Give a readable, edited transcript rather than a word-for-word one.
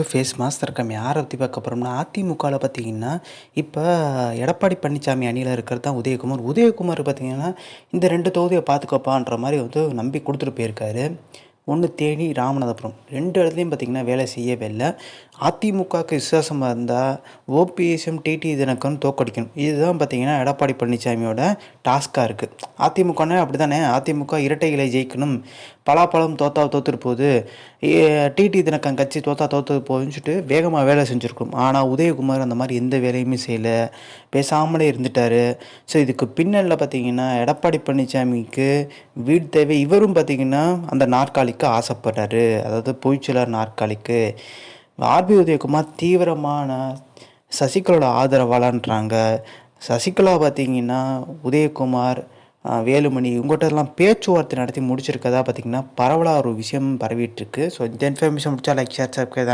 To face master come யாரை பற்றி பார்க்க போகிறோம்னா அதிமுகவில் பார்த்தீங்கன்னா இப்போ எடப்பாடி பழனிசாமி அணியில் இருக்கிறது தான் உதயகுமார். உதயகுமார் பார்த்தீங்கன்னா இந்த 2 தொகுதியை பார்த்துக்கோப்பான்ற மாதிரி நம்பி கொடுத்துட்டு போயிருக்காரு. ஒன்று தேனி, ராமநாதபுரம் 2 இடத்துலையும் பார்த்தீங்கன்னா வேலை செய்யவே இல்லை. அதிமுகவுக்கு விசுவாசமாக இருந்தால் ஓபிஎஸ்எம் டிடி தினகரன் தோற்கடிக்கணும். இதுதான் பார்த்தீங்கன்னா எடப்பாடி பழனிசாமியோட டாஸ்காக இருக்குது. அதிமுகனா அப்படி தானே, அதிமுக இரட்டை இலை ஜெயிக்கணும், பலாப்பழம் தோத்துட்டு போகுது, டிடி தினகரன் கட்சி தோத்துட்டு போகுதுன்னு சொல்லிட்டு வேகமாக வேலை செஞ்சுருக்கணும். ஆனால் உதயகுமார் அந்த மாதிரி எந்த வேலையுமே செய்யலை, பேசாமலே இருந்துட்டார். ஸோ இதுக்கு பின்னணியில் பார்த்தீங்கன்னா எடப்பாடி பழனிசாமிக்கு வீடு தேவை. இவரும் பார்த்தீங்கன்னா அந்த நாற்காலிக்கு ஆசைப்படுறாரு, அதாவது பொய்ச்சலார் நாற்காலிக்கு. ஆர்பி உதயகுமார் தீவிரமான சசிகலாவோட ஆதரவாளன்றாங்க. சசிகலா பார்த்தீங்கன்னா உதயகுமார், வேலுமணி இவங்ககிட்டலாம் பேச்சுவார்த்தை நடத்தி முடிச்சிருக்கதா பார்த்தீங்கன்னா பரவலாக ஒரு விஷயம் பரவிட்டுருக்கு. ஸோ இந்த இன்ஃபர்மேஷன் முடிச்சா லைக் ஷேர் சப்ஸ்கிரைப்.